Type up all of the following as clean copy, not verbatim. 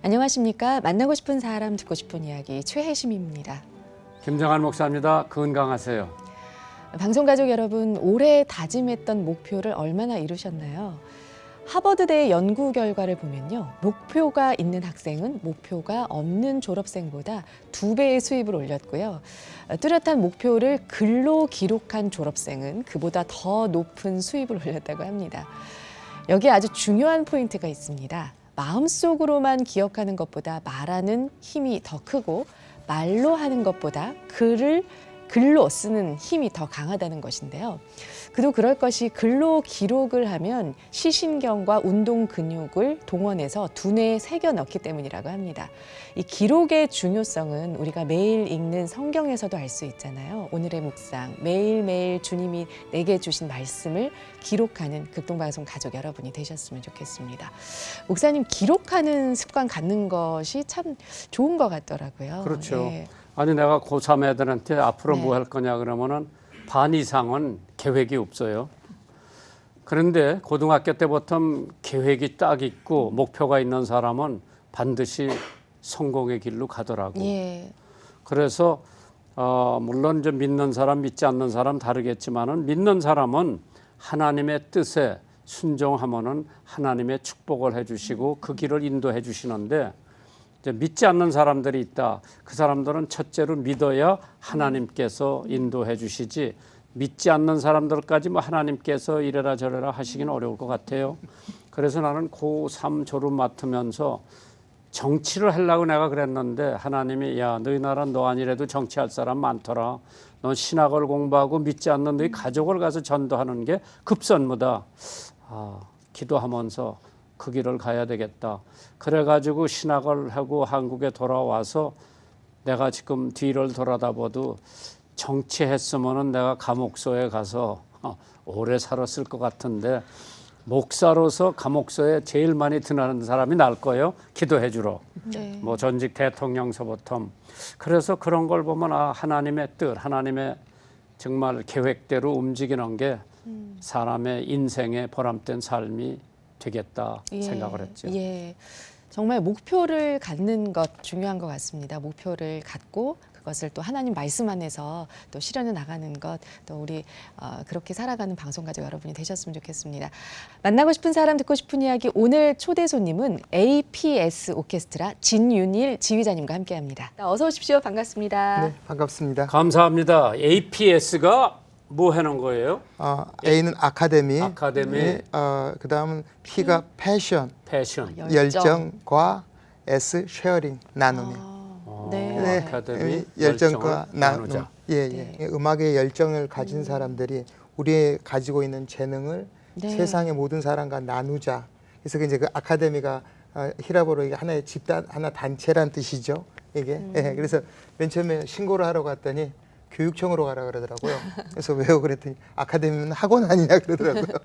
안녕하십니까. 만나고 싶은 사람 듣고 싶은 이야기 최혜심입니다. 김정한 목사입니다. 건강하세요. 방송가족 여러분, 올해 다짐했던 목표를 얼마나 이루셨나요? 하버드대 연구 결과를 보면요. 목표가 있는 학생은 목표가 없는 졸업생보다 2배의 수입을 올렸고요. 뚜렷한 목표를 글로 기록한 졸업생은 그보다 더 높은 수입을 올렸다고 합니다. 여기에 아주 중요한 포인트가 있습니다. 마음속으로만 기억하는 것보다 말하는 힘이 더 크고 말로 하는 것보다 글로 쓰는 힘이 더 강하다는 것인데요. 그도 그럴 것이 글로 기록을 하면 시신경과 운동 근육을 동원해서 두뇌에 새겨 넣기 때문이라고 합니다. 이 기록의 중요성은 우리가 매일 읽는 성경에서도 알 수 있잖아요. 오늘의 묵상, 매일매일 주님이 내게 주신 말씀을 기록하는 극동방송 가족 여러분이 되셨으면 좋겠습니다. 목사님, 기록하는 습관 갖는 것이 참 좋은 것 같더라고요. 그렇죠. 예. 아니 내가 고3 애들한테 앞으로 네. 뭐 할 거냐 그러면은 반 이상은 계획이 없어요. 그런데 고등학교 때부터 계획이 딱 있고 목표가 있는 사람은 반드시 성공의 길로 가더라고. 예. 그래서 물론 좀 믿는 사람 믿지 않는 사람 다르겠지만은 믿는 사람은 하나님의 뜻에 순종하면은 하나님의 축복을 해주시고 그 길을 인도해 주시는데 이제 믿지 않는 사람들이 있다. 그 사람들은 첫째로 믿어야 하나님께서 인도해 주시지 믿지 않는 사람들까지 뭐 하나님께서 이래라 저래라 하시기는 어려울 것 같아요. 그래서 나는 고3 졸업 맡으면서 정치를 하려고 내가 그랬는데 하나님이 야 너희 나라 너 아니래도 정치할 사람 많더라. 넌 신학을 공부하고 믿지 않는 너희 가족을 가서 전도하는 게 급선무다. 기도하면서 그 길을 가야 되겠다. 그래가지고 신학을 하고 한국에 돌아와서 내가 지금 뒤를 돌아다봐도 정치했으면은 내가 감옥소에 가서 오래 살았을 것 같은데 목사로서 감옥소에 제일 많이 드나는 사람이 날 거예요. 기도해 주러. 네. 뭐 전직 대통령서부터. 그래서 그런 걸 보면 하나님의 뜻, 하나님의 정말 계획대로 움직이는 게 사람의 인생의 보람된 삶이 되겠다 생각을 했죠. 예, 정말 목표를 갖는 것 중요한 것 같습니다. 목표를 갖고 그것을 또 하나님 말씀 안에서 또 실현해 나가는 것, 또 우리 그렇게 살아가는 방송가족 여러분이 되셨으면 좋겠습니다. 만나고 싶은 사람 듣고 싶은 이야기, 오늘 초대 손님은 APS 오케스트라 진윤일 지휘자님과 함께합니다. 어서 오십시오. 반갑습니다. 네, 반갑습니다. 감사합니다. APS가 뭐 하는 거예요? A는 아카데미, 아카데미. 그다음은 P가 패션, 패션. 열정과 S 쉐어링, 나눔이. 네. 아카데미 열정과 나누자. 나눔. 예. 음악에 열정을 가진 사람들이 우리의 가지고 있는 재능을 네. 세상의 모든 사람과 나누자. 그래서 이제 그 아카데미가 히라보로 이게 하나의 집단, 하나 단체란 뜻이죠. 이게. 예, 그래서 맨 처음에 신고를 하러 갔더니 교육청으로 가라 그러더라고요. 그래서 왜요? 그랬더니 아카데미는 학원 아니냐 그러더라고요.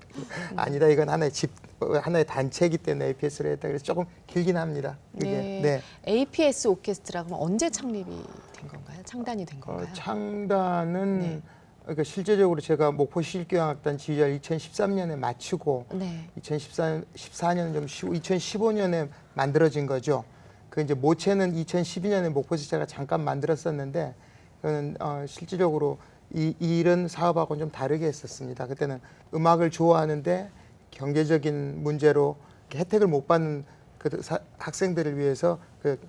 아니다, 이건 하나의 단체이기 때문에 APS를 했다. 그래서 조금 길긴 합니다. 그게. 네. APS 오케스트라 그럼 언제 창립이 된 건가요? 창단이 된 건가요? 창단은 네. 그러니까 실제적으로 제가 목포 실교향악단 지휘자를 2013년에 마치고 네. 2014년 좀 쉬고 2015년에 만들어진 거죠. 그 이제 모체는 2012년에 목포에서 제가 잠깐 만들었었는데 그는 실질적으로 이런 사업하고는 좀 다르게 했었습니다. 그때는 음악을 좋아하는데 경제적인 문제로 혜택을 못 받는 학생들을 위해서 그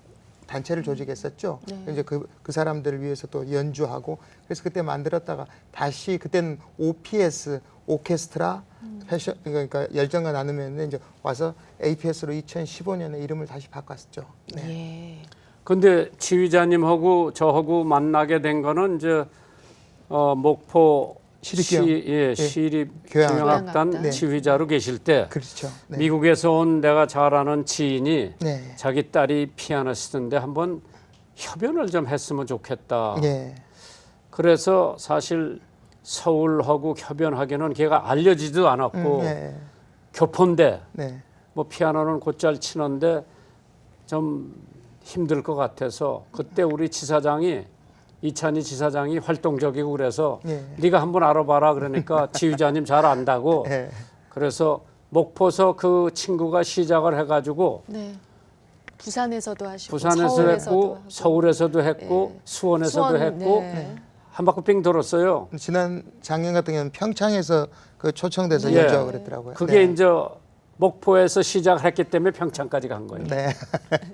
단체를 조직했었죠. 네. 이제 그 사람들을 위해서 또 연주하고 그래서 그때 만들었다가 다시 그때는 OPS 오케스트라 패션 그러니까 열정과 나누면 이제 와서 APS로 2015년에 이름을 다시 바꿨었죠. 네. 예. 근데 지휘자님하고 저하고 만나게 된 거는 이제 목포 시립교향악단 교향악단. 지휘자로 계실 때 그렇죠. 네. 미국에서 온 내가 잘 아는 지인이 네. 자기 딸이 피아니스트인데 한번 협연을 좀 했으면 좋겠다. 예. 그래서 사실 서울하고 협연하기는 걔가 알려지도 않았고 네. 교포인데 네. 뭐 피아노는 곧잘 치는데 좀 힘들 것 같아서 그때 우리 지사장이 이찬희 지사장이 활동적이고 그래서 네가 한번 알아봐라 그러니까 지휘자님 잘 안다고 그래서 목포서 그 친구가 시작을 해가지고 네. 부산에서도 하시고 부산에서 서울에서도 했고 하고. 서울에서도 했고 네. 수원에서도 수원, 했고 네. 한 바퀴 빙 돌았어요. 지난 작년 같은 경우는 평창에서 그 초청돼서 예. 연주하고 그랬더라고요. 그게 네. 이제 목포에서 시작했기 때문에 평창까지 간 거예요. 네.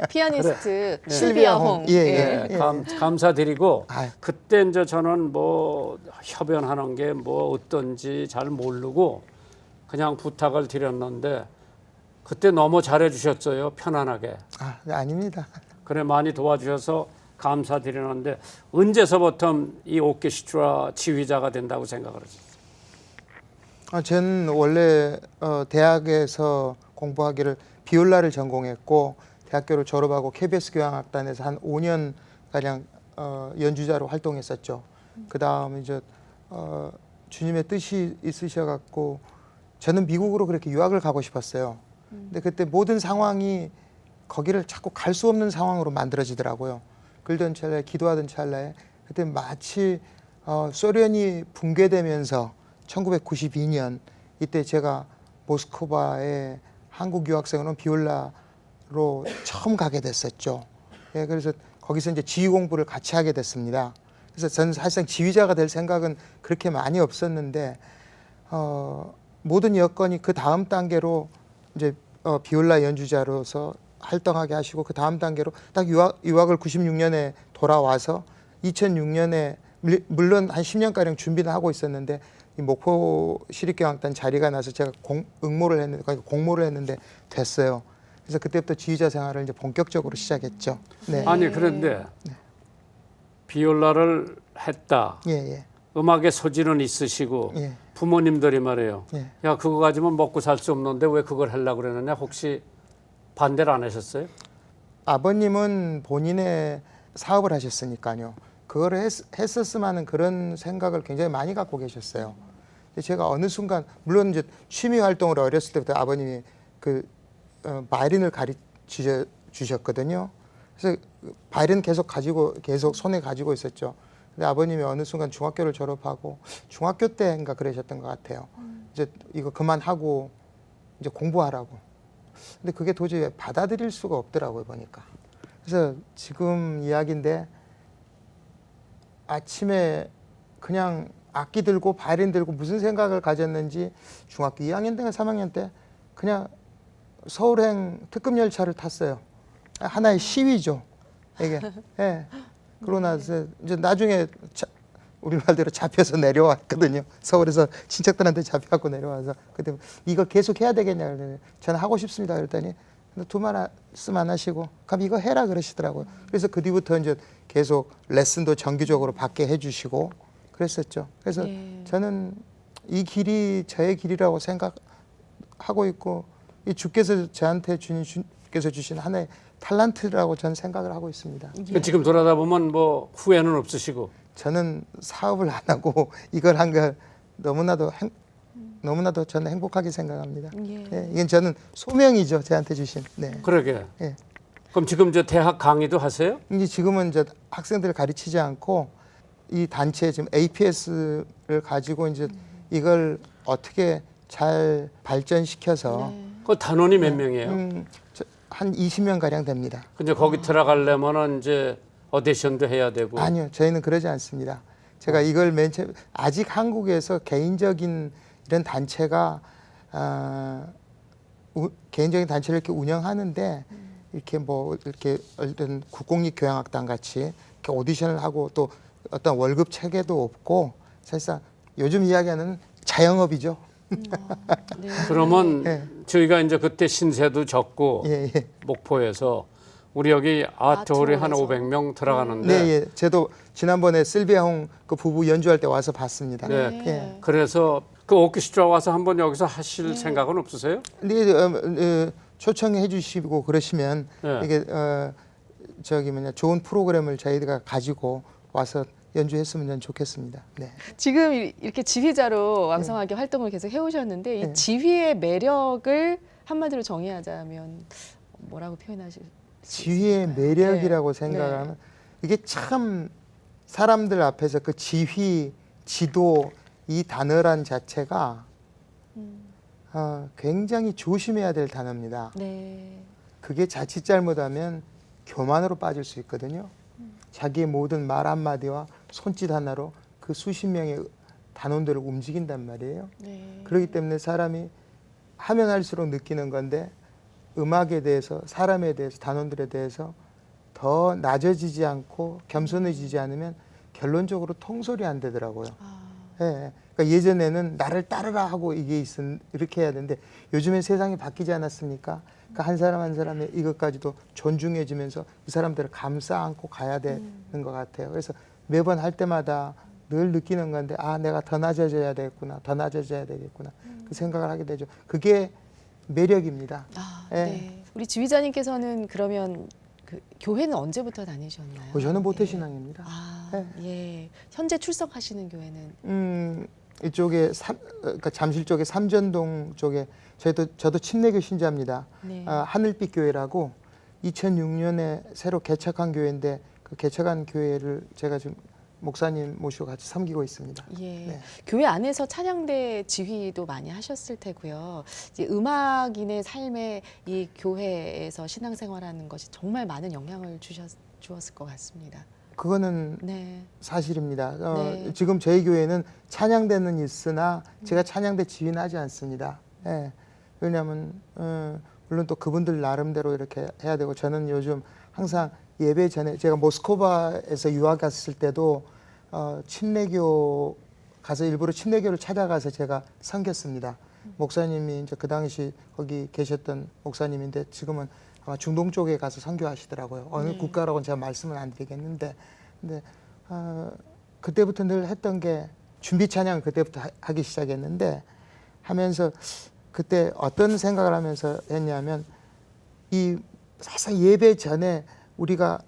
피아니스트 그래. 실비아 홍. 예, 예, 예. 감사드리고 아유. 그때 이제 저는 뭐 협연하는 게 뭐 어떤지 잘 모르고 그냥 부탁을 드렸는데 그때 너무 잘해 주셨어요. 편안하게. 아, 네, 아닙니다. 그래 많이 도와주셔서 감사드리는데 언제서부터 이 오케스트라 지휘자가 된다고 생각을 하셨어요? 저는 원래 대학에서 공부하기를 비올라를 전공했고 대학교를 졸업하고 KBS 교향악단에서 한 5년 가량 연주자로 활동했었죠. 그 다음 이제 주님의 뜻이 있으셔갖고 저는 미국으로 그렇게 유학을 가고 싶었어요. 근데 그때 모든 상황이 거기를 자꾸 갈 수 없는 상황으로 만들어지더라고요. 그러던 찰나에 기도하던 찰나에 그때 마치 소련이 붕괴되면서 1992년 이때 제가 모스크바에 한국 유학생으로 비올라로 처음 가게 됐었죠. 예, 그래서 거기서 이제 지휘 공부를 같이 하게 됐습니다. 그래서 저는 사실상 지휘자가 될 생각은 그렇게 많이 없었는데 모든 여건이 그 다음 단계로 이제 비올라 연주자로서 활동하게 하시고 그 다음 단계로 딱 유학을 96년에 돌아와서 2006년에 물론 한 10년가량 준비는 하고 있었는데 이 목포 시립교향악단 자리가 나서 제가 공모를 했는데 됐어요. 그래서 그때부터 지휘자 생활을 이제 본격적으로 시작했죠. 네. 아니 그런데 비올라를 했다. 예, 예. 음악의 소질은 있으시고 예. 부모님들이 말해요. 예. 야 그거 가지면 먹고 살 수 없는데 왜 그걸 하려고 그러느냐 혹시 반대를 안 하셨어요? 아버님은 본인의 사업을 하셨으니까요. 그거를 했었으면 하는 그런 생각을 굉장히 많이 갖고 계셨어요. 근데 제가 어느 순간 물론 이제 취미 활동을 어렸을 때부터 아버님이 그 바이올린을 가르쳐 주셨거든요. 그래서 바이올린 계속 손에 가지고 있었죠. 근데 아버님이 어느 순간 중학교를 졸업하고 중학교 때인가 그러셨던 것 같아요. 이제 이거 그만하고 이제 공부하라고. 근데 그게 도저히 받아들일 수가 없더라고요, 보니까. 그래서 지금 이야기인데 아침에 그냥 악기 들고 바이올린 들고 무슨 생각을 가졌는지 중학교 2학년 때가 3학년 때 그냥 서울행 특급 열차를 탔어요. 하나의 시위죠. 이게. 예. 그러고 나서 이제 나중에 우리 말대로 잡혀서 내려왔거든요. 서울에서 친척들한테 잡혀갖고 내려와서 그때 이거 계속 해야 되겠냐 그러더니 저는 하고 싶습니다 그랬더니 두 말씀 안 하시고 그럼 이거 해라 그러시더라고요. 그래서 그 뒤부터 이제 계속 레슨도 정기적으로 받게 해주시고 그랬었죠. 그래서 저는 이 길이 저의 길이라고 생각하고 있고 이 주께서 저한테 주님께서 주신 하나의 탤런트라고 저는 생각을 하고 있습니다. 지금 돌아다 보면 뭐 후회는 없으시고 저는 사업을 안 하고 이걸 한 걸 너무나도 저는 행복하게 생각합니다. 예, 이건 저는 소명이죠, 저한테 주신. 네. 그러게. 예. 그럼 지금 저 대학 강의도 하세요? 이제 지금은 이제 학생들을 가르치지 않고 이 단체 지금 APS를 가지고 이제 이걸 어떻게 잘 발전시켜서 그 단원이 몇 명이에요? 한 20명 가량 됩니다. 근데 거기 들어가려면은 이제 오디션도 해야 되고. 아니요, 저희는 그러지 않습니다. 제가 이걸 맨 처음 아직 한국에서 개인적인 이런 단체가 개인적인 단체를 이렇게 운영하는데 이렇게 뭐 이렇게 어떤 국공립 교향악단 같이 이렇게 오디션을 하고 또 어떤 월급 체계도 없고 사실상 요즘 이야기하는 자영업이죠. 그러면 예. 저희가 이제 그때 신세도 적고 예, 예. 목포에서 우리 여기 아트홀에 한 아트홀에서. 500명 들어가는데 네, 예. 저도 지난번에 실비아 홍 그 부부 연주할 때 와서 봤습니다. 네. 예. 그래서 그 오케스트라 와서 한번 여기서 하실 생각은 없으세요? 근데 초청해 주시고 그러시면 네. 이게 좋은 프로그램을 저희가 가지고 와서 연주했으면 좋겠습니다. 네. 지금 이렇게 지휘자로 왕성하게 활동을 계속 해오셨는데 이 지휘의 매력을 한마디로 정의하자면 뭐라고 표현하실 수 지휘의 있을까요? 매력이라고 네. 생각하면 이게 참 사람들 앞에서 그 지휘, 지도 이 단어란 자체가 굉장히 조심해야 될 단어입니다. 네. 그게 자칫 잘못하면 교만으로 빠질 수 있거든요. 자기의 모든 말 한마디와 손짓 하나로 그 수십 명의 단원들을 움직인단 말이에요. 네. 그렇기 때문에 사람이 하면 할수록 느끼는 건데 음악에 대해서, 사람에 대해서, 단원들에 대해서 더 낮아지지 않고 겸손해지지 않으면 결론적으로 통솔이 안 되더라고요. 예. 그러니까 예전에는 나를 따르라 하고 이렇게 해야 되는데 요즘에 세상이 바뀌지 않았습니까? 그러니까 한 사람 한 사람의 이것까지도 존중해주면서 그 사람들을 감싸 안고 가야 되는 것 같아요. 그래서 매번 할 때마다 늘 느끼는 건데 아 내가 더 낮아져야 되겠구나, 더 낮아져야 되겠구나 그 생각을 하게 되죠. 그게 매력입니다. 아, 예. 네. 우리 지휘자님께서는 그러면 그 교회는 언제부터 다니셨나요? 저는 모태 예. 신앙입니다. 아, 예. 예. 현재 출석하시는 교회는 이쪽에 그러니까 잠실 쪽에 삼전동 쪽에 저도 침례교 신자입니다. 네. 하늘빛 교회라고 2006년에 새로 개척한 교회인데 그 개척한 교회를 제가 지금 목사님 모시고 같이 섬기고 있습니다. 예. 네. 교회 안에서 찬양대 지휘도 많이 하셨을 테고요. 이제 음악인의 삶에 이 교회에서 신앙생활하는 것이 정말 많은 영향을 주었을 것 같습니다. 그거는 네. 사실입니다. 네. 지금 저희 교회는 찬양대는 있으나 제가 찬양대 지휘는 하지 않습니다. 예. 왜냐하면 물론 또 그분들 나름대로 이렇게 해야 되고 저는 요즘 항상 예배 전에 제가 모스크바에서 유학 갔을 때도 침례교 가서 일부러 침례교를 찾아가서 제가 섬겼습니다. 목사님이 이제 그 당시 거기 계셨던 목사님인데 지금은 아마 중동 쪽에 가서 선교하시더라고요. 어느 네. 국가라고는 제가 말씀을 안 드리겠는데, 근데 그때부터 늘 했던 게 준비 찬양 그때부터 하기 시작했는데 하면서 그때 어떤 생각을 하면서 했냐면 이 사실 예배 전에 우리가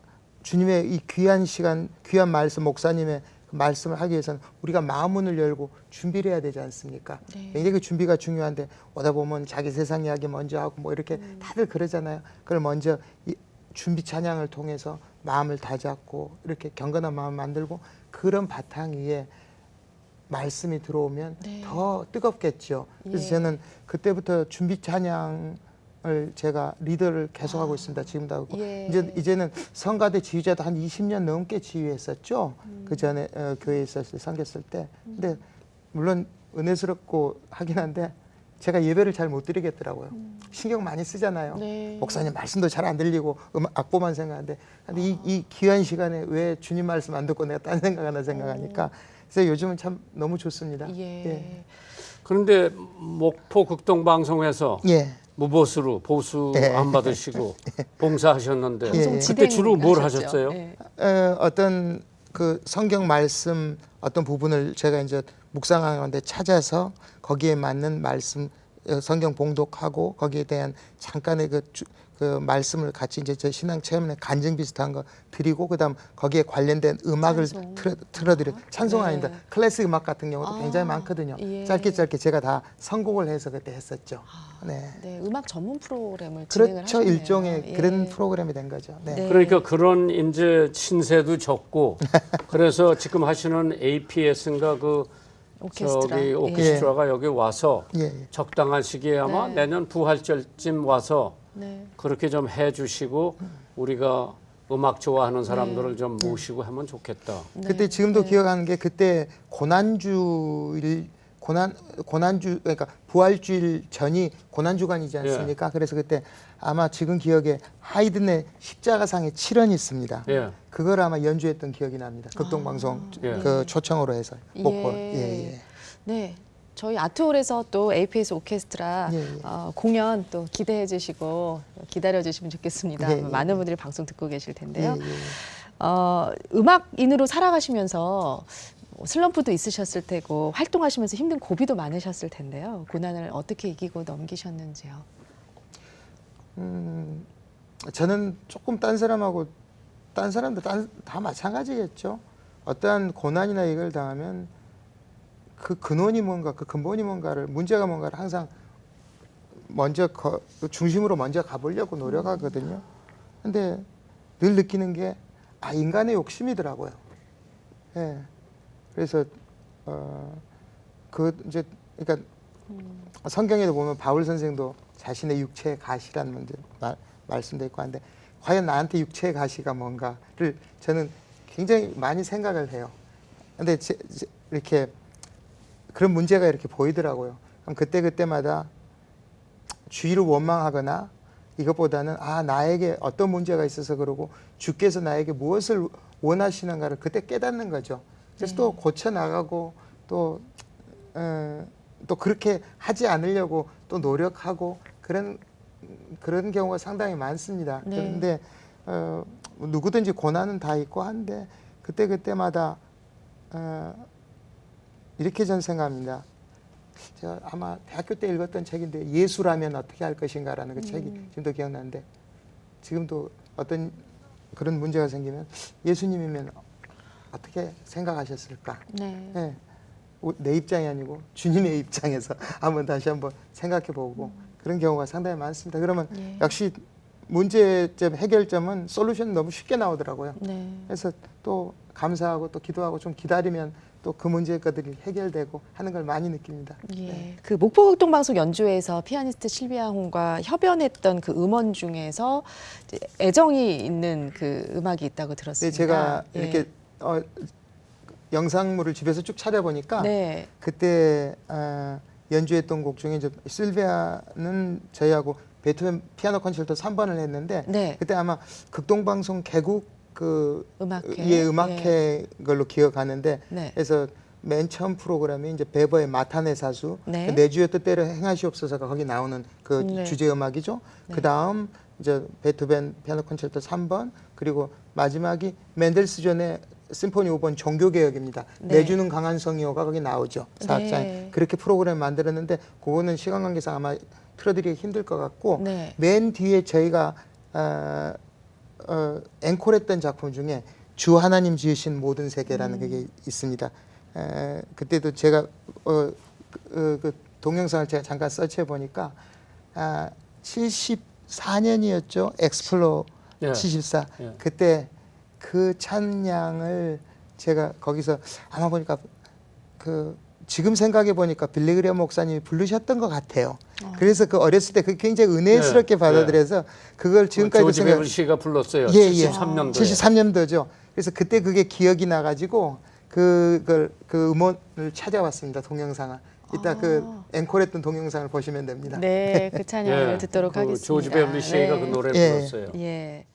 주님의 이 귀한 시간, 귀한 말씀, 목사님의 그 말씀을 하기 위해서는 우리가 마음문을 열고 준비를 해야 되지 않습니까? 네. 굉장히 그 준비가 중요한데 오다 보면 자기 세상 이야기 먼저 하고 뭐 이렇게 다들 그러잖아요. 그걸 먼저 이 준비 찬양을 통해서 마음을 다잡고 이렇게 경건한 마음 만들고 그런 바탕 위에 말씀이 들어오면 네. 더 뜨겁겠죠. 그래서 예. 저는 그때부터 준비 찬양을 제가 리더를 계속하고 있습니다. 지금도 하고 예. 이제는 성가대 지휘자도 한 20년 넘게 지휘했었죠. 그 전에 교회에 있었을 때 섬겼을 때. 근데 물론 은혜스럽고 하긴 한데 제가 예배를 잘 못 드리겠더라고요. 신경 많이 쓰잖아요. 네. 목사님 말씀도 잘 안 들리고 악보만 생각하는데 근데 이 귀한 시간에 왜 주님 말씀 안 듣고 내가 딴 생각 하나 생각하니까 그래서 요즘은 참 너무 좋습니다. 예. 그런데 목포 극동방송에서 예. 무보수로 보수 안 받으시고 봉사하셨는데 방송 예. 그때 주로 뭘 진행하셨죠. 하셨어요? 예. 어떤 그 성경 말씀 어떤 부분을 제가 이제 묵상하는데 찾아서 거기에 맞는 말씀 성경 봉독하고 거기에 대한 잠깐의 그 말씀을 같이 이제 제 신앙 체험에 간증 비슷한 거 드리고 그다음 거기에 관련된 음악을 찬송. 틀어드려 찬송 네. 아닙니다. 클래식 음악 같은 경우도 굉장히 많거든요. 예. 짧게 제가 다 선곡을 해서 그때 했었죠. 네. 네, 음악 전문 프로그램을 진행을 그렇죠. 하셨네요. 일종의 예. 그런 프로그램이 된 거죠. 네. 네. 그러니까 그런 이제 신세도 적고 그래서 지금 하시는 APS인가 그 오케스트라. 저기 예. 오케스트라가 여기 와서 예. 적당한 시기에 아마 네. 내년 부활절쯤 와서 네. 그렇게 좀 해주시고 우리가 음악 좋아하는 사람들을 좀 모시고 하면 좋겠다. 그때 지금도 기억하는 게 그때 고난주 그러니까 부활주일 전이 고난주간이지 않습니까? 그래서 그때 아마 지금 기억에 하이든의 십자가상의 7원이 있습니다. 예. 그걸 아마 연주했던 기억이 납니다. 극동방송 예. 그 초청으로 해서 목포. 예. 예. 네. 저희 아트홀에서 또 APS 오케스트라 예, 예. 공연 또 기대해 주시고 기다려 주시면 좋겠습니다. 예, 예. 많은 분들이 방송 듣고 계실 텐데요. 예, 예. 음악인으로 살아가시면서 슬럼프도 있으셨을 테고 활동하시면서 힘든 고비도 많으셨을 텐데요. 고난을 어떻게 이기고 넘기셨는지요? 저는 조금 딴 사람도 다 마찬가지겠죠. 어떠한 고난이나 이걸 당하면 그 근원이 뭔가, 그 근본이 뭔가를, 문제가 뭔가를 항상 먼저 중심으로 먼저 가보려고 노력하거든요. 근데 늘 느끼는 게 인간의 욕심이더라고요. 예. 그래서 그러니까 성경에도 보면 바울 선생도 자신의 육체의 가시라는 말씀도 있고 한데 과연 나한테 육체의 가시가 뭔가를 저는 굉장히 많이 생각을 해요. 근데 이렇게 그런 문제가 이렇게 보이더라고요. 그럼 그때마다 주의를 원망하거나 이것보다는 나에게 어떤 문제가 있어서 그러고 주께서 나에게 무엇을 원하시는가를 그때 깨닫는 거죠. 그래서 또 고쳐 나가고 또 그렇게 하지 않으려고 또 노력하고 그런 경우가 상당히 많습니다. 네. 그런데 누구든지 고난은 다 있고 한데 그때마다 이렇게 전 생각합니다. 제가 아마 대학교 때 읽었던 책인데 예수라면 어떻게 할 것인가라는 그 책이 지금도 기억나는데 지금도 어떤 그런 문제가 생기면 예수님이면 어떻게 생각하셨을까? 네. 네. 내 입장이 아니고 주님의 입장에서 다시 한번 생각해보고 그런 경우가 상당히 많습니다. 그러면 예. 역시 문제점 해결점은 솔루션 너무 쉽게 나오더라고요. 네. 그래서 또 감사하고 또 기도하고 좀 기다리면 또 그 문제들이 해결되고 하는 걸 많이 느낍니다. 예. 네. 그 목포극동방송 연주회에서 피아니스트 실비아 홍과 협연했던 그 음원 중에서 이제 애정이 있는 그 음악이 있다고 네, 들었습니다. 제가 예. 이렇게 영상물을 집에서 쭉 찾아보니까 네. 그때 연주했던 곡 중에 이제 실비아는 저희하고 베토벤 피아노 콘체르토 3번을 했는데 네. 그때 아마 극동방송 개국 음악회. 음악회 걸로 기억하는데 네. 그래서 맨 처음 프로그램이 이제 베버의 마타네 사수 네. 내 주여 뜻대로 행하시옵소서가 거기 나오는 그 네. 주제 음악이죠. 네. 그 다음 이제 베토벤 피아노 콘체르토 3번 그리고 마지막이 맨델스존의 심포니 5번 종교개혁입니다. 네. 내주는 강한 성이요가 거기 나오죠. 사악장. 네. 그렇게 프로그램 만들었는데 그거는 시간 관계상 아마 틀어드리기 힘들 것 같고 네. 맨 뒤에 저희가 앵콜했던 작품 중에 주 하나님 지으신 모든 세계라는 그게 있습니다. 그때도 제가 그 동영상을 제가 잠깐 서치해 보니까 74년이었죠. 엑스플로 예. 74. 예. 그때 그 찬양을 제가 거기서 아마 보니까 지금 생각해 보니까 빌리그레 목사님이 부르셨던 것 같아요. 그래서 그 어렸을 때 그 굉장히 은혜스럽게 네, 받아들여서 그걸 지금까지도 조지 베블 씨가 불렀어요. 예, 73년도에. 73년도죠. 그래서 그때 그게 기억이 나가지고 그 음원을 찾아왔습니다. 동영상을. 이따 그 앵콜했던 동영상을 보시면 됩니다. 네, 그 찬양을 듣도록 그 하겠습니다. 조지 베블 씨가 그 노래 예. 불렀어요. 예.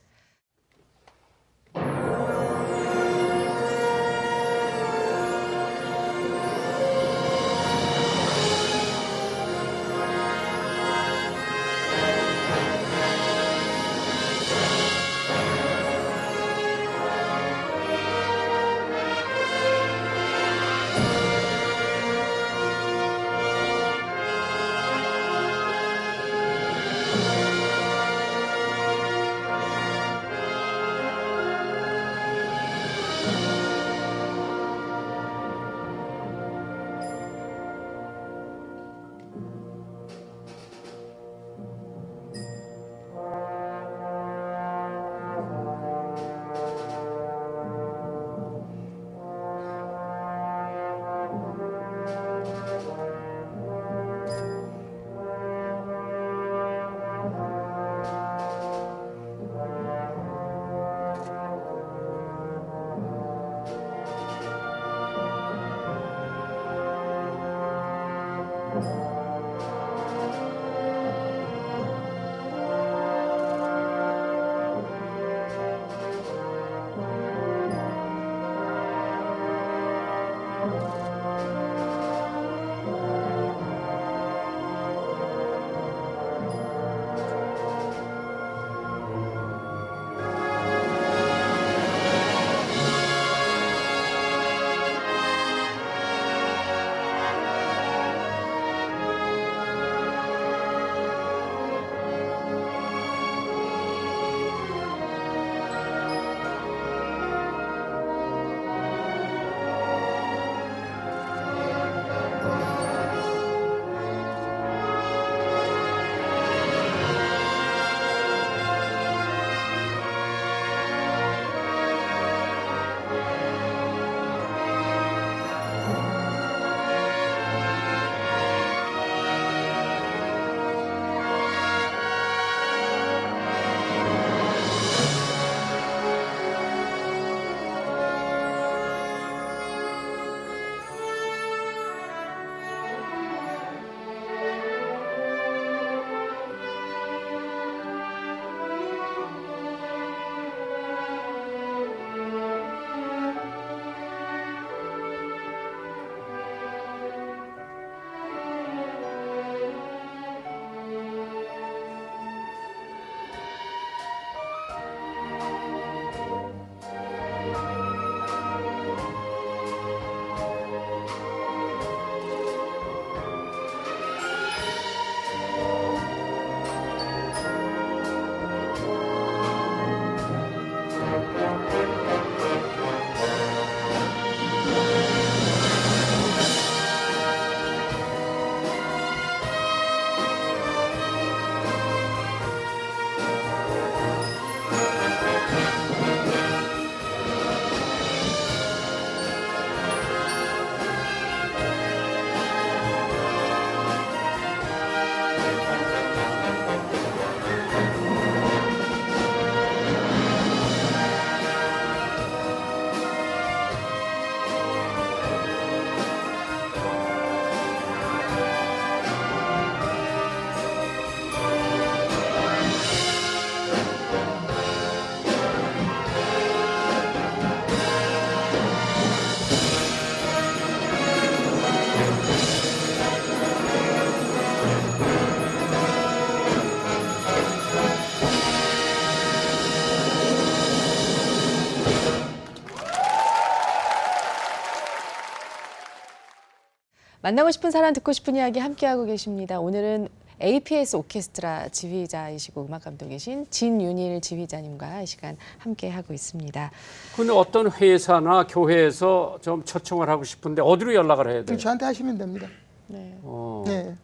만나고 싶은 사람 듣고 싶은 이야기 함께하고 계십니다. 오늘은 APS 오케스트라 지휘자이시고 음악 감독이신 진윤일 지휘자님과 이 시간 함께하고 있습니다. 근데 어떤 회사나 교회에서 좀 초청을 하고 싶은데 어디로 연락을 해야 돼요? 저한테 하시면 됩니다. 네. 네.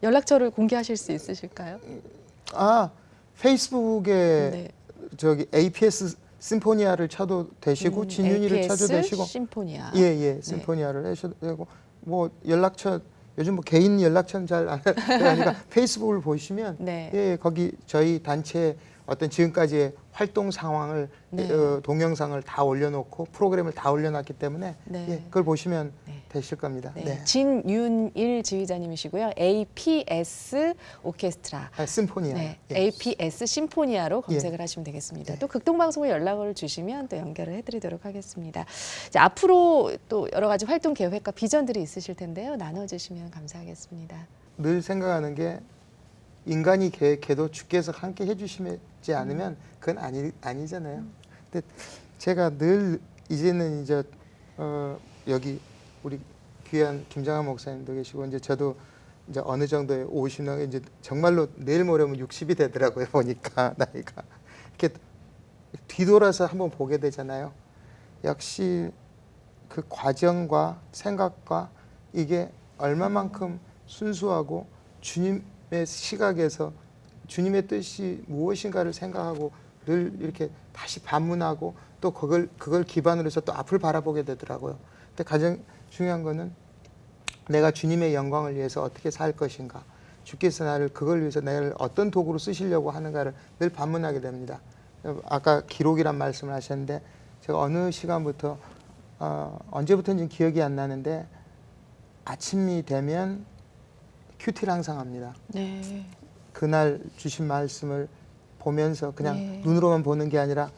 연락처를 공개하실 수 있으실까요? 아, 페이스북에 네. 저기 APS 심포니아를 쳐도 되시고 진윤이를 쳐도 되시고 심포니아. 예, 심포니아를 하셔도 되고 뭐 연락처 요즘 뭐 개인 연락처는 잘 안 하니까 페이스북을 보시면 네. 예, 거기 저희 단체 어떤 지금까지의 활동 상황을 네. 동영상을 다 올려놓고 프로그램을 다 올려놨기 때문에 네. 예, 그걸 보시면 네. 되실 겁니다. 네. 네. 진윤일 지휘자님이시고요. APS 오케스트라. 아, 심포니아. 네, 예. APS 심포니아로 검색을 하시면 되겠습니다. 또 극동방송에 연락을 주시면 또 연결을 해드리도록 하겠습니다. 이제 앞으로 또 여러 가지 활동 계획과 비전들이 있으실 텐데요. 나눠주시면 감사하겠습니다. 늘 생각하는 게 인간이 계획해도 주께서 함께 해주시지 않으면 그건 아니잖아요. 근데 제가 늘 이제는 이제 여기 우리 귀한 김장한 목사님도 계시고 이제 저도 이제 어느 정도의 50년 이제 정말로 내일 모레면 60이 되더라고요. 보니까 나이가 이렇게 뒤돌아서 한번 보게 되잖아요. 역시 그 과정과 생각과 이게 얼마만큼 순수하고 주님의 시각에서 주님의 뜻이 무엇인가를 생각하고 늘 이렇게 다시 반문하고 또 그걸 기반으로 해서 또 앞을 바라보게 되더라고요. 근데 가장 중요한 거는 내가 주님의 영광을 위해서 어떻게 살 것인가, 주께서 나를 그걸 위해서 나를 어떤 도구로 쓰시려고 하는가를 늘 반문하게 됩니다. 아까 기록이란 말씀을 하셨는데 제가 어느 시간부터 언제부터인지 기억이 안 나는데 아침이 되면 큐티를 항상 합니다. 네. 그날 주신 말씀을 보면서 그냥 예. 눈으로만 보는 게 아니라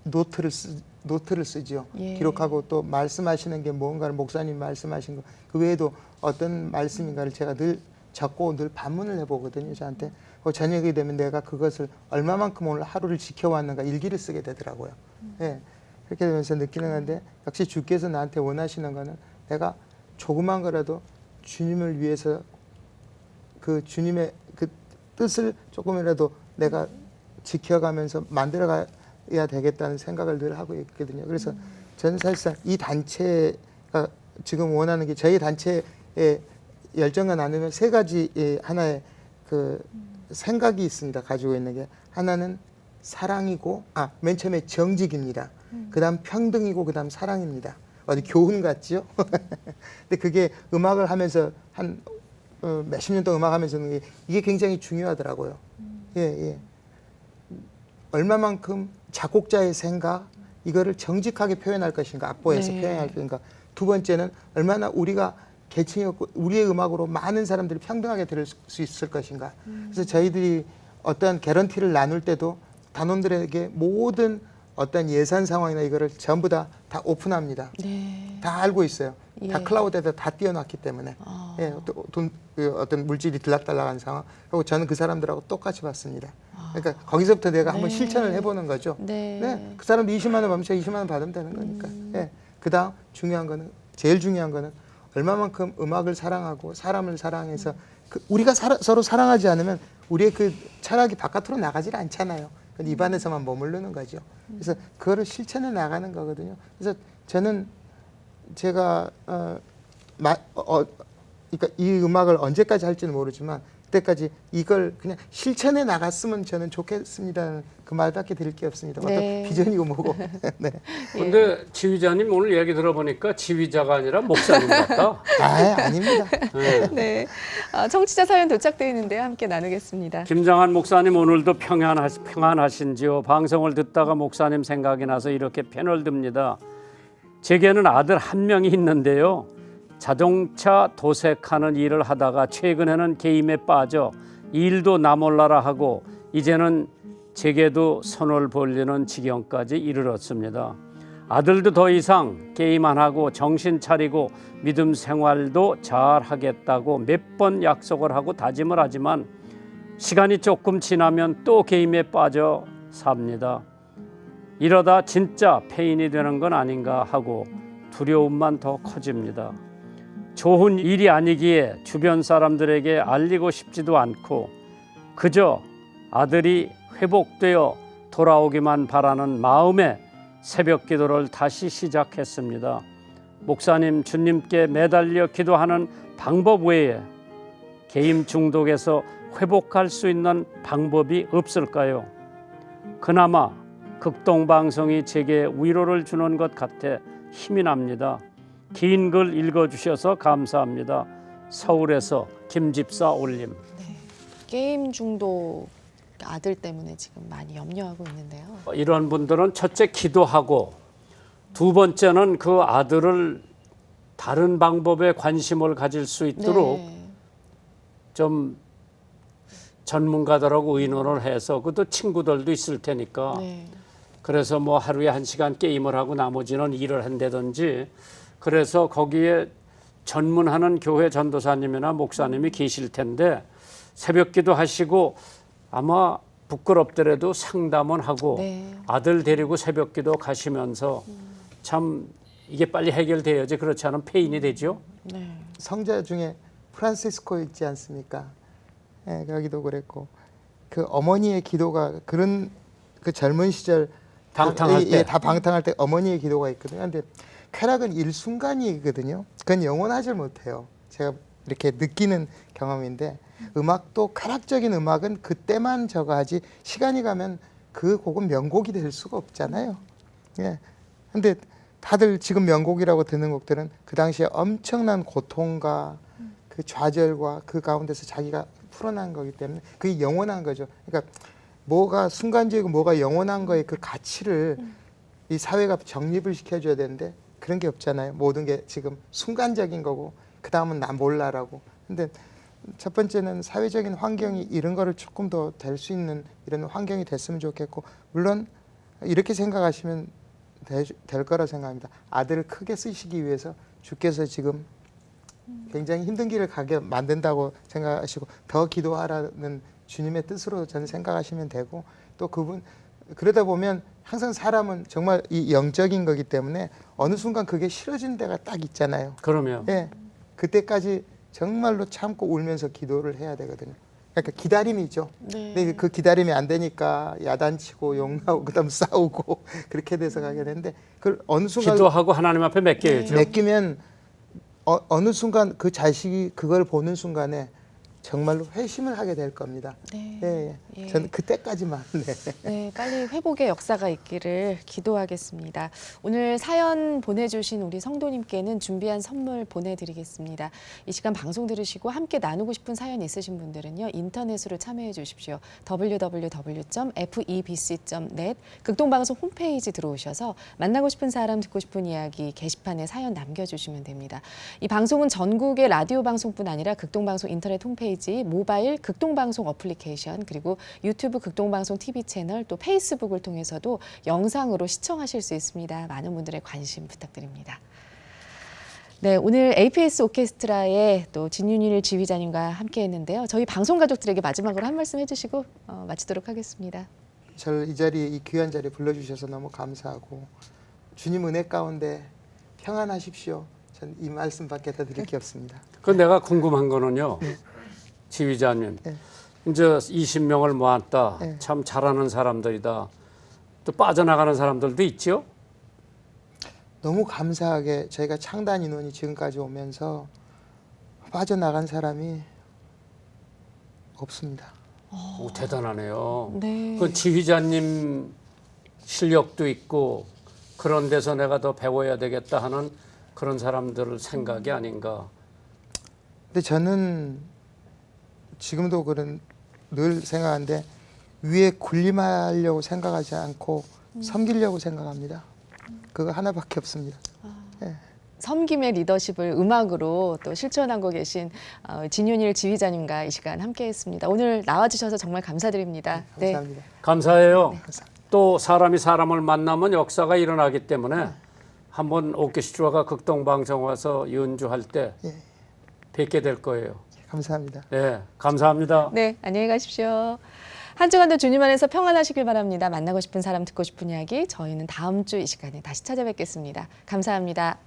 노트를 쓰지요. 예. 기록하고 또 말씀하시는 게 뭔가를 목사님 말씀하신 거 그 외에도 어떤 말씀인가를 제가 늘 적고 늘 반문을 해보거든요. 저한테 저녁이 되면 내가 그것을 얼마만큼 오늘 하루를 지켜왔는가 일기를 쓰게 되더라고요. 예. 그렇게 되면서 느끼는 건데 역시 주께서 나한테 원하시는 거는 내가 조그만 거라도 주님을 위해서 그 주님의 그 뜻을 조금이라도 내가 지켜가면서 만들어가야 되겠다는 생각을 늘 하고 있거든요. 그래서 저는 사실상 이 단체가 지금 원하는 게 저희 단체의 열정과 나누면 세 가지 하나의 그 생각이 있습니다. 가지고 있는 게 하나는 사랑이고 맨 처음에 정직입니다. 그다음 평등이고 그다음 사랑입니다. 어디 교훈 같지요? 근데 그게 음악을 하면서 한 몇십 년 동안 음악하면서 이게 굉장히 중요하더라고요. 예. 얼마만큼 작곡자의 생각 이거를 정직하게 표현할 것인가, 악보에서 네. 표현할 것인가. 두 번째는 얼마나 우리가 계층이 없고 우리의 음악으로 많은 사람들이 평등하게 들을 수 있을 것인가. 그래서 저희들이 어떠한 개런티를 나눌 때도 단원들에게 모든 어떤 예산 상황이나 이거를 전부 다 오픈합니다. 네. 다 알고 있어요. 다 예. 클라우드에다 다 띄워놨기 때문에 예, 어떤 물질이 들락달락한 상황. 그리고 저는 그 사람들하고 똑같이 받습니다. 그러니까 거기서부터 내가 한번 실천을 해보는 거죠. 네. 그 사람도 20만 원 받으면 제가 20만 원 받으면 되는 거니까. 예. 그다음 제일 중요한 거는 얼마만큼 음악을 사랑하고 사람을 사랑해서 우리가 서로 사랑하지 않으면 우리의 그 철학이 바깥으로 나가질 않잖아요. 입 안에서만 머무르는 거죠. 그래서 그거를 실천해 나가는 거거든요. 그래서 저는 제가 그러니까 이 음악을 언제까지 할지는 모르지만 그때까지 이걸 그냥 실천해 나갔으면 저는 좋겠습니다는 그 말밖에 드릴 게 없습니다. 네. 어떤 비전이고 뭐고. 네. 근데 지휘자님 오늘 얘기 들어보니까 지휘자가 아니라 목사님 같다. 아닙니다. 네. 청취자 사연 도착되어 있는데요. 함께 나누겠습니다. 김장한 목사님 오늘도 평안하신지요? 방송을 듣다가 목사님 생각이 나서 이렇게 편을 듭니다. 제게는 아들 한 명이 있는데요. 자동차 도색하는 일을 하다가 최근에는 게임에 빠져 일도 나 몰라라 하고 이제는 제게도 손을 벌리는 지경까지 이르렀습니다. 아들도 더 이상 게임 안 하고 정신 차리고 믿음 생활도 잘 하겠다고 몇 번 약속을 하고 다짐을 하지만 시간이 조금 지나면 또 게임에 빠져 삽니다. 이러다 진짜 폐인이 되는 건 아닌가 하고 두려움만 더 커집니다. 좋은 일이 아니기에 주변 사람들에게 알리고 싶지도 않고 그저 아들이 회복되어 돌아오기만 바라는 마음에 새벽 기도를 다시 시작했습니다. 목사님, 주님께 매달려 기도하는 방법 외에 게임 중독에서 회복할 수 있는 방법이 없을까요? 그나마 극동방송이 제게 위로를 주는 것 같아 힘이 납니다. 긴 글 읽어주셔서 감사합니다. 서울에서 김집사 올림. 게임 중독 아들 때문에 지금 많이 염려하고 있는데요. 이런 분들은 첫째 기도하고 두 번째는 그 아들을 다른 방법에 관심을 가질 수 있도록 네. 좀 전문가들하고 의논을 해서 그것도 친구들도 있을 테니까 네. 그래서 뭐 하루에 1시간 게임을 하고 나머지는 일을 한다든지 그래서 거기에 전문하는 교회 전도사님이나 목사님이 계실 텐데 새벽 기도 하시고 아마 부끄럽더라도 상담은 하고 네. 아들 데리고 새벽 기도 가시면서 참 이게 빨리 해결돼야지 그렇지 않으면 폐인이 되죠. 네. 성자 중에 프란시스코 있지 않습니까? 예, 거기도 그랬고 그 어머니의 기도가 그런 그 젊은 시절 방탕할 때. 다 방탕할 때 어머니의 기도가 있거든요. 근데 쾌락은 일순간이거든요. 그건 영원하지 못해요. 제가 이렇게 느끼는 경험인데 음악도 쾌락적인 음악은 그때만 저거 하지 시간이 가면 그 곡은 명곡이 될 수가 없잖아요. 예. 근데 다들 지금 명곡이라고 듣는 곡들은 그 당시에 엄청난 고통과 그 좌절과 그 가운데서 자기가 풀어난 거기 때문에 그게 영원한 거죠. 그러니까 뭐가 순간적이고 뭐가 영원한 거에 그 가치를 이 사회가 정립을 시켜줘야 되는데 그런 게 없잖아요. 모든 게 지금 순간적인 거고 그 다음은 나 몰라라고. 근데 첫 번째는 사회적인 환경이 이런 거를 조금 더 될 수 있는 이런 환경이 됐으면 좋겠고 물론 이렇게 생각하시면 될 거라 생각합니다. 아들을 크게 쓰시기 위해서 주께서 지금 굉장히 힘든 길을 가게 만든다고 생각하시고 더 기도하라는 주님의 뜻으로 저는 생각하시면 되고 또 그분 그러다 보면 항상 사람은 정말 이 영적인 거기 때문에 어느 순간 그게 싫어지는 데가 딱 있잖아요. 그러면 예, 그때까지 정말로 참고 울면서 기도를 해야 되거든요. 그러니까 기다림이죠. 네. 근데 그 기다림이 안 되니까 야단치고 욕나고 그다음 싸우고 그렇게 돼서 가게 되는데 그 어느 순간 기도하고 하나님 앞에 맡겨야죠. 맡기면 어느 순간 그 자식이 그걸 보는 순간에 정말로 회심을 하게 될 겁니다. 네. 예, 예. 저는 그때까지만. 네. 네, 빨리 회복의 역사가 있기를 기도하겠습니다. 오늘 사연 보내주신 우리 성도님께는 준비한 선물 보내드리겠습니다. 이 시간 방송 들으시고 함께 나누고 싶은 사연 있으신 분들은요. 인터넷으로 참여해 주십시오. www.febc.net 극동방송 홈페이지 들어오셔서 만나고 싶은 사람 듣고 싶은 이야기 게시판에 사연 남겨주시면 됩니다. 이 방송은 전국의 라디오 방송뿐 아니라 극동방송 인터넷 홈페이지 모바일 극동방송 어플리케이션 그리고 유튜브 극동방송 TV 채널 또 페이스북을 통해서도 영상으로 시청하실 수 있습니다. 많은 분들의 관심 부탁드립니다. 네, 오늘 APS 오케스트라의 또 진윤일 지휘자님과 함께했는데요. 저희 방송 가족들에게 마지막으로 한 말씀 해주시고 마치도록 하겠습니다. 저를 이 자리에 이 귀한 자리에 불러주셔서 너무 감사하고 주님 은혜 가운데 평안하십시오. 전 이 말씀밖에 더 드릴 게 없습니다. 그 내가 궁금한 거는요. 지휘자님. 네. 이제 20명을 모았다. 네. 참 잘하는 사람들이다. 또 빠져나가는 사람들도 있죠. 너무 감사하게 저희가 창단 인원이 지금까지 오면서 빠져나간 사람이 없습니다. 오, 대단하네요. 네. 그 지휘자님 실력도 있고 그런 데서 내가 더 배워야 되겠다 하는 그런 사람들 생각이 아닌가. 근데 저는 지금도 그런 늘 생각하는데 위에 군림하려고 생각하지 않고 섬기려고 생각합니다. 그거 하나밖에 없습니다. 예. 섬김의 리더십을 음악으로 또 실천하고 계신 진윤일 지휘자님과 이 시간 함께했습니다. 오늘 나와주셔서 정말 감사드립니다. 네. 감사합니다. 감사해요. 감사합니다. 또 사람이 사람을 만나면 역사가 일어나기 때문에 한번 오케스트라가 극동방송 와서 연주할 때 예. 뵙게 될 거예요. 감사합니다. 네, 감사합니다. 네, 안녕히 가십시오. 한 주간도 주님 안에서 평안하시길 바랍니다. 만나고 싶은 사람 듣고 싶은 이야기 저희는 다음 주 이 시간에 다시 찾아뵙겠습니다. 감사합니다.